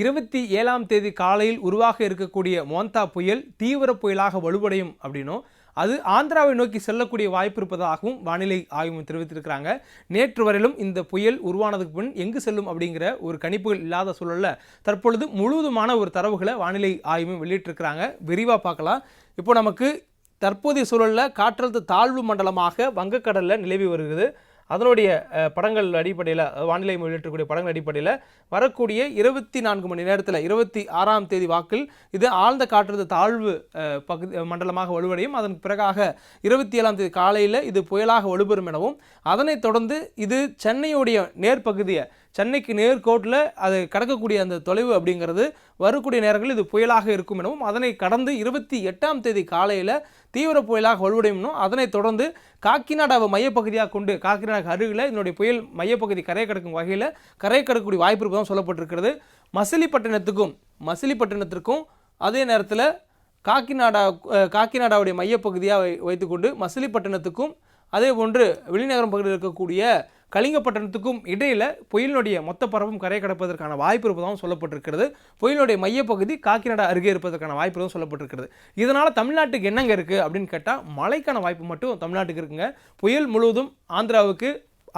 27ஆம் தேதி காலையில் உருவாக இருக்கக்கூடிய மோந்தா புயல் தீவிர புயலாக வலுவடையும் அப்படின்னும் அது ஆந்திராவை நோக்கி செல்லக்கூடிய வாய்ப்பு இருப்பதாகவும் வானிலை ஆய்வு தெரிவித்திருக்கிறாங்க. நேற்று வரையிலும் இந்த புயல் உருவானதுக்கு பின் எங்கு செல்லும் அப்படிங்கிற ஒரு கணிப்புகள் இல்லாத சூழல்ல தற்பொழுது முழுவதுமான ஒரு தரவுகளை வானிலை ஆய்வு வெளியிட்டிருக்கிறாங்க. விரிவாக பார்க்கலாம். இப்போ நமக்கு தற்போதைய சூழலில் காற்றழுத்த தாழ்வு மண்டலமாக வங்கக்கடலில் நிலவி வருகிறது. அதனுடைய படங்கள் அடிப்படையில் வானிலை வெளியிட்டக்கூடிய படங்கள் அடிப்படையில் வரக்கூடிய 24 மணி நேரத்தில் 26ஆம் தேதி வாக்கில் இது ஆழ்ந்த காற்றழுத்த தாழ்வு பகுதி மண்டலமாக வலுவடையும். அதன் பிறகாக 27ஆம் தேதி காலையில் இது புயலாக வலுப்பெறும் எனவும் அதனைத் தொடர்ந்து இது சென்னையுடைய நேர்பகுதியை சென்னைக்கு நேர்கோட்டில் அது கடக்கக்கூடிய அந்த தொலைவு அப்படிங்கிறது வரக்கூடிய நேரங்களில் இது புயலாக இருக்கும் எனவும் அதனை கடந்து 28ஆம் தேதி காலையில் தீவிர புயலாக வலுவடையும். அதனைத் தொடர்ந்து காக்கிநாடாவை மையப்பகுதியாக கொண்டு காக்கிநாடாவுக்கு அருகில் இதனுடைய புயல் மையப்பகுதி கரை கடக்கும் வகையில் கரை கடக்கக்கூடிய வாய்ப்பு இருப்பதும் சொல்லப்பட்டிருக்கிறது. மசிலிப்பட்டினத்திற்கும் அதே நேரத்தில் காக்கிநாடாவுடைய மையப்பகுதியாக வைத்துக்கொண்டு மசிலிப்பட்டினத்துக்கும் அதே போன்று வெளிநகரம் பகுதியில் இருக்கக்கூடிய கலிங்கப்பட்டினத்துக்கும் இடையில் புயலினுடைய மொத்த பரப்பும் கரை கடப்பதற்கான வாய்ப்பு இருப்பதாகவும் சொல்லப்பட்டிருக்கிறது. புயலினுடைய மையப்பகுதி காக்கிநாடா அருகே இருப்பதற்கான வாய்ப்பு இருப்பதும் சொல்லப்பட்டிருக்கிறது. இதனால் தமிழ்நாட்டுக்கு என்னங்க இருக்குது அப்படின்னு கேட்டால் மழைக்கான வாய்ப்பு மட்டும் தமிழ்நாட்டுக்கு இருக்குங்க. புயல் முழுவதும் ஆந்திராவுக்கு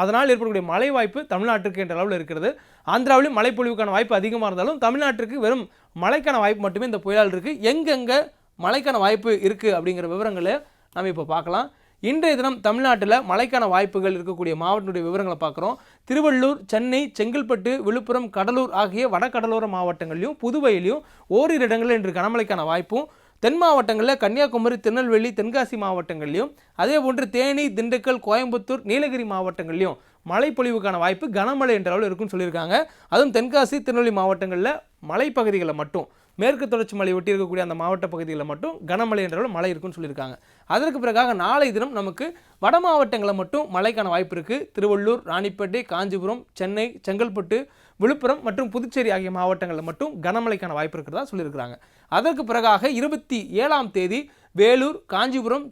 அதனால் ஏற்படக்கூடிய மழை வாய்ப்பு தமிழ்நாட்டுக்கு என்ற அளவில் இருக்கிறது. ஆந்திராவிலும் மழைப்பொழிவுக்கான வாய்ப்பு அதிகமாக இருந்தாலும் தமிழ்நாட்டிற்கு வெறும் மழைக்கான வாய்ப்பு மட்டுமே இந்த புயலால் இருக்குது. எங்கெங்கே மழைக்கான வாய்ப்பு இருக்குது அப்படிங்கிற விவரங்களை நம்ம இப்போ பார்க்கலாம். இன்றைய தினம் தமிழ்நாட்டில் மழைக்கான வாய்ப்புகள் இருக்கக்கூடிய மாவட்டங்களுடைய விவரங்களை பார்க்குறோம். திருவள்ளூர், சென்னை, செங்கல்பட்டு, விழுப்புரம், கடலூர் ஆகிய வடகடலோர மாவட்டங்களிலும் புதுவையிலையும் ஓரிரு இடங்களில் இன்று கனமழைக்கான வாய்ப்பும், தென் மாவட்டங்களில் கன்னியாகுமரி, திருநெல்வேலி, தென்காசி மாவட்டங்கள்லையும் அதே போன்று தேனி, திண்டுக்கல், கோயம்புத்தூர், நீலகிரி மாவட்டங்கள்லையும் மழைப்பொழிவுக்கான வாய்ப்பு கனமழை என்ற அளவில் இருக்குன்னு சொல்லியிருக்காங்க. அதுவும் தென்காசி, திருநெல்வேலி மாவட்டங்களில் மலைப்பகுதிகளில் மட்டும் மேற்கு தொடர்ச்சி மலை ஒட்டி இருக்கக்கூடிய அந்த மாவட்ட பகுதிகளில் மட்டும் கனமழை என்ற அளவில் மழை இருக்குன்னு சொல்லியிருக்காங்க. அதற்கு பிறகாக நாளை தினம் நமக்கு வட மாவட்டங்களில் மட்டும் மழைக்கான வாய்ப்பு இருக்குது. திருவள்ளூர், ராணிப்பேட்டை, காஞ்சிபுரம், சென்னை, செங்கல்பட்டு, விழுப்புரம் மற்றும் புதுச்சேரி ஆகிய மாவட்டங்களில் மட்டும் கனமழைக்கான வாய்ப்பு இருக்கிறதா சொல்லியிருக்கிறாங்க. அதற்கு பிறகாக 27ஆம் தேதி வேலூர், காஞ்சிபுரம்,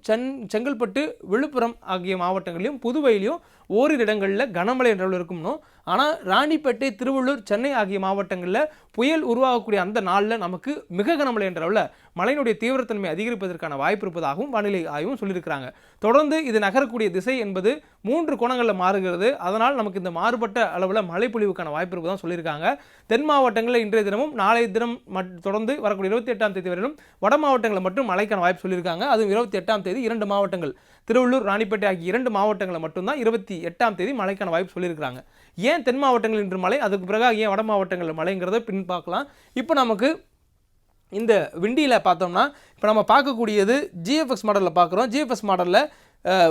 செங்கல்பட்டு, விழுப்புரம் ஆகிய மாவட்டங்களிலும் புதுவையிலையும் ஓரிரு இடங்களில் கனமழை என்ற அளவில் இருக்கும்னு. ஆனால் ராணிப்பேட்டை, திருவள்ளூர், சென்னை ஆகிய மாவட்டங்களில் புயல் உருவாகக்கூடிய அந்த நாளில் நமக்கு மிக கனமழை என்ற அளவில் மழையினுடைய தீவிரத்தன்மை அதிகரிப்பதற்கான வாய்ப்பு இருப்பதாகவும் வானிலை ஆய்வும் சொல்லியிருக்கிறாங்க. தொடர்ந்து இது நகரக்கூடிய திசை என்பது 3 கோணங்களில் மாறுகிறது. அதனால் நமக்கு இந்த மாறுபட்ட அளவில் மழை பொழிவுக்கான வாய்ப்பு இருப்பதாக சொல்லியிருக்காங்க. தென் மாவட்டங்களில் இன்றைய தினமும் நாளைய தினம் தொடர்ந்து வரக்கூடிய 28ஆம் தேதி வரையிலும் வட மாவட்டங்களில் மட்டும் மழைக்கான வாய்ப்பு சொல்லியிருக்காங்க. அதுவும் 28ஆம் தேதி 2 மாவட்டங்கள் திருவள்ளூர், ராணிப்பேட்டை ஆகிய 2 மாவட்டங்களில் மட்டும்தான் 28ஆம் தேதி மழைக்கான வாய்ப்பு சொல்லியிருக்கிறாங்க. ஏன் தென் மாவட்டங்கள் இன்று மழை, அதுக்கு பிறகு ஏன் வட மாவட்டங்களில் மழைங்கிறத பின் பார்க்கலாம். இப்போ நமக்கு இந்த விண்டியில் பார்த்தோம்னா இப்போ நம்ம பார்க்கக்கூடியது ஜிஎஃப்எஸ் மாடலில் பார்க்குறோம். ஜிஎஃப்எஸ் மாடலில்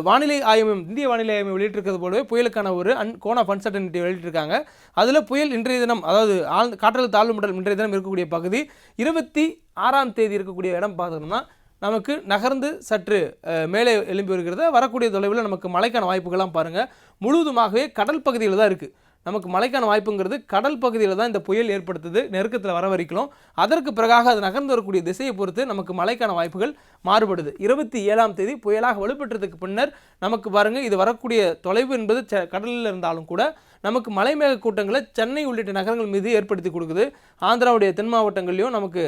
வானிலை ஆய்வு இந்திய வானிலை ஆய்வு வெளியிட்டிருக்கிறது போலவே புயலுக்கான ஒரு கோன் ஆஃப் அன்சர்டனிட்டி வெளியிட்டிருக்காங்க. அதில் புயல் இன்றைய தினம் அதாவது காற்றழுத்த தாழ்வு மண்டலம் இன்றைய தினம் இருக்கக்கூடிய பகுதி 26ஆம் தேதி இருக்கக்கூடிய இடம் பார்த்தோம்னா நமக்கு நகர்ந்து சற்று மேலே எழும்பி வருகிறது. வரக்கூடிய தொலைவில் நமக்கு மழைக்கான வாய்ப்புகள்லாம் பாருங்கள் முழுவதுமாகவே கடல் பகுதியில் தான் இருக்குது. நமக்கு மழைக்கான வாய்ப்புங்கிறது கடல் பகுதியில் தான் இந்த புயல் ஏற்படுத்துது நெருக்கத்தில் வர வரைக்கும். அதற்கு பிறகாக அது நகர்ந்து வரக்கூடிய திசையை பொறுத்து நமக்கு மழைக்கான வாய்ப்புகள் மாறுபடுது. 27ஆம் தேதி புயலாக வலுப்பெற்றதுக்கு பின்னர் நமக்கு பாருங்கள் இது வரக்கூடிய தொலைவு என்பது கடலில் இருந்தாலும் கூட நமக்கு மலைமேக கூட்டங்களை சென்னை உள்ளிட்ட நகரங்கள் மீது ஏற்படுத்தி கொடுக்குது. ஆந்திராவுடைய தென் மாவட்டங்கள்லையும் நமக்கு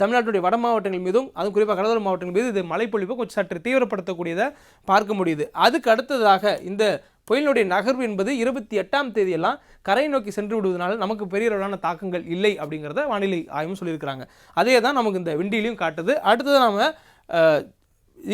தமிழ்நாட்டுடைய வட மாவட்டங்கள் மீதும் அதுவும் குறிப்பாக கடலோர மாவட்டங்கள் மீது இது மழைப்பொழிவை கொஞ்சம் சற்று தீவிரப்படுத்தக்கூடியதை பார்க்க முடியுது. அதுக்கு அடுத்ததாக இந்த புயலினுடைய நகர்வு என்பது 28ஆம் தேதியெல்லாம் கரை நோக்கி சென்று விடுவதனால நமக்கு பெரிய அளவிலான தாக்கங்கள் இல்லை அப்படிங்கிறத வானிலை ஆய்வும் சொல்லியிருக்கிறாங்க. அதே தான் நமக்கு இந்த விண்டிலையும் காட்டுது. அடுத்தது நம்ம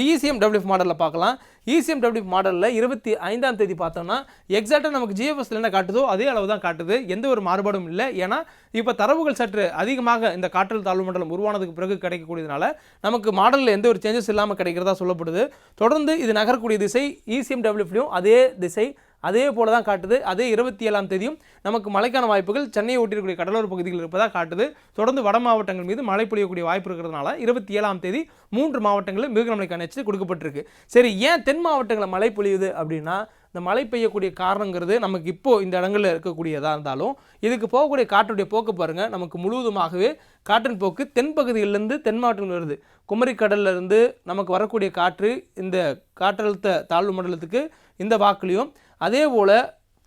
ECMWF மாடலில் பார்க்கலாம். ECMWF மாடலில் 25ஆம் தேதி பார்த்தோம்னா எக்ஸாக்டாக நமக்கு ஜிஎஃப்எஸ்ல என்ன காட்டுதோ அதே அளவு தான் காட்டுது. எந்த ஒரு மாறுபாடும் இல்லை. ஏன்னா இப்போ தரவுகள் சற்று அதிகமாக இந்த காற்றழுத்த தாழ்வு மண்டலம் உருவானதுக்கு பிறகு கிடைக்கக்கூடியதுனால நமக்கு மாடலில் எந்த ஒரு சேஞ்சஸ் இல்லாமல் கிடைக்கிறதா சொல்லப்படுது. தொடர்ந்து இது நகரக்கூடிய திசை ECMWFலையும் அதே திசை அதே போல தான் காட்டுது. அதே 27ஆம் தேதியும் நமக்கு மழைக்கான வாய்ப்புகள் சென்னையை ஒட்டியிருக்கக்கூடிய கடலோர பகுதிகள் இருப்பதாக காட்டுது. தொடர்ந்து வட மாவட்டங்கள் மீது மழை பொழியக்கூடிய வாய்ப்பு இருக்கிறதுனால 27ஆம் தேதி 3 மாவட்டங்களில் மிக கனமழைக்கான எச்சரிக்கை கொடுக்கப்பட்டிருக்கு. சரி, ஏன் தென் மாவட்டங்களில் மழை பொழியுது அப்படின்னா இந்த மழை பெய்யக்கூடிய காரணங்கிறது நமக்கு இப்போது இந்த இடங்களில் இருக்கக்கூடியதாக இருந்தாலும் இதுக்கு போகக்கூடிய காற்றுடைய போக்கு பாருங்கள். நமக்கு முழுவதுமாகவே காற்றின் போக்கு தென்பகுதியிலிருந்து தென் மாவட்டங்கள் வருது. குமரிக்கடலிருந்து நமக்கு வரக்கூடிய காற்று இந்த காற்றழுத்த தாழ்வு மண்டலத்துக்கு இந்த வாக்குலையும் அதே போல்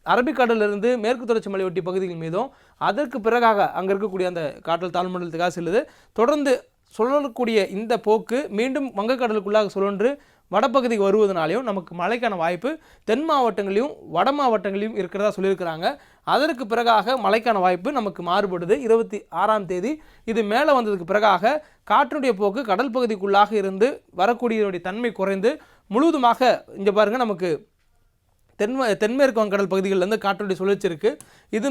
அரபிக்கடலிருந்து மேற்கு தொடர்ச்சி மலையொட்டி பகுதிகள் மீதும் அதற்கு பிறகாக அங்கே இருக்கக்கூடிய அந்த காற்றல் தாழ்மண்டலத்துக்காக செல்லுது. தொடர்ந்து சுழலக்கூடிய இந்த போக்கு மீண்டும் வங்கக்கடலுக்குள்ளாக சுழன்று வடப்பகுதிக்கு வருவதனாலையும் நமக்கு மழைக்கான வாய்ப்பு தென் மாவட்டங்களையும் வட மாவட்டங்களையும் இருக்கிறதா சொல்லியிருக்கிறாங்க. அதற்கு பிறகாக மழைக்கான வாய்ப்பு நமக்கு மாறுபடுது. 26ஆம் தேதி இது மேலே வந்ததுக்கு பிறகாக காற்றுடைய போக்கு கடல் பகுதிக்குள்ளாக இருந்து வரக்கூடியதோடைய தன்மை குறைந்து முழுவதுமாக இங்கே பாருங்கள் நமக்கு தென்மேற்கு வங்கடல் பகுதிகளில் காற்றுடைய சுழற்சி இருக்குது. இது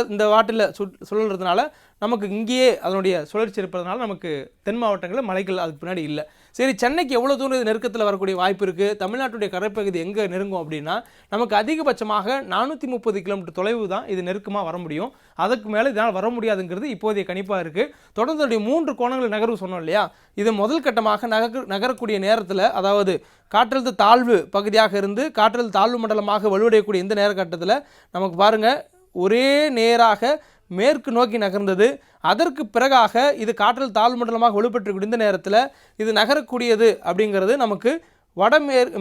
இந்த வாட்டில் சுழல்றதுனால நமக்கு இங்கேயே அதனுடைய சுழற்சி இருப்பதனால நமக்கு தென் மாவட்டங்களில் மழைகள் அதுக்கு பின்னாடி இல்லை. சரி, சென்னைக்கு எவ்வளோ தூரம் நெருக்கத்தில் வரக்கூடிய வாய்ப்பு இருக்குது, தமிழ்நாட்டுடைய கடற்பகுதி எங்கே நெருங்கும் அப்படின்னா நமக்கு அதிகபட்சமாக 430 கிலோமீட்டர் தொலைவு தான் இது நெருக்கமாக வர முடியும். அதுக்கு மேலே இதனால் வர முடியாதுங்கிறது இப்போதைய கணிப்பாக இருக்குது. தொடர்ந்து 3 கோணங்கள் நகர்வு சொன்னோம் இல்லையா, இது முதல் கட்டமாக நகரக்கூடிய நேரத்தில், அதாவது காற்றழுத்த தாழ்வு பகுதியாக இருந்து காற்றழுத்த தாழ்வு மண்டலமாக வலுவடையக்கூடிய இந்த நேர கட்டத்தில் நமக்கு பாருங்கள் ஒரே நேராக மேற்கு நோக்கி நகர்ந்தது. அதற்கு பிறகாக இது காற்றழுத்த தாழ்வு மண்டலமாக வலுப்பெற்றக்கூடிய இந்த நேரத்தில் இது நகரக்கூடியது அப்படிங்கிறது நமக்கு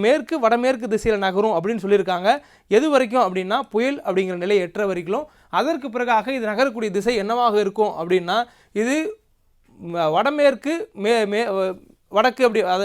மேற்கு வடமேற்கு திசையில் நகரும் அப்படின்னு சொல்லியிருக்காங்க. எது வரைக்கும் அப்படின்னா புயல் அப்படிங்கிற நிலை எட்டுற வரைக்கும். அதற்கு பிறகாக இது நகரக்கூடிய திசை என்னவாக இருக்கும் அப்படின்னா இது வடமேற்கு வடக்கு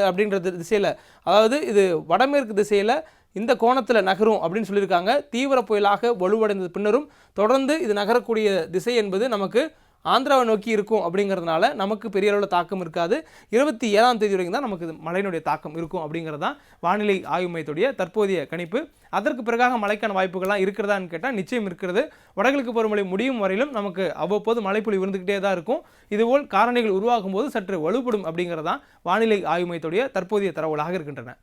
அப்படின்ற திசையில், அதாவது இது வடமேற்கு திசையில் இந்த கோணத்தில் நகரும் அப்படின்னு சொல்லியிருக்காங்க. தீவிர புயலாக வலுவடைந்த பின்னரும் தொடர்ந்து இது நகரக்கூடிய திசை என்பது நமக்கு ஆந்திராவை நோக்கி இருக்கும். அப்படிங்கிறதுனால நமக்கு பெரிய அளவில் தாக்கம் இருக்காது. 27ஆம் தேதி வரைக்கும் தான் நமக்கு மழையினுடைய தாக்கம் இருக்கும் அப்படிங்கிறது தான் வானிலை ஆய்வு மையத்துடைய தற்போதைய கணிப்பு. அதற்கு பிறகாக மழைக்கான வாய்ப்புகள்லாம் இருக்கிறதான்னு கேட்டால் நிச்சயம் இருக்கிறது. வடகிழக்கு பருவமழை முடியும் வரையிலும் நமக்கு அவ்வப்போது மழைப்பொழிவு இருந்துக்கிட்டே தான் இருக்கும். இதுபோல் காரணிகள் உருவாகும் போது சற்று வலுப்படும் அப்படிங்கிறது தான் வானிலை ஆய்வு மையத்துடைய தற்போதைய தரவுகளாக இருக்கின்றன.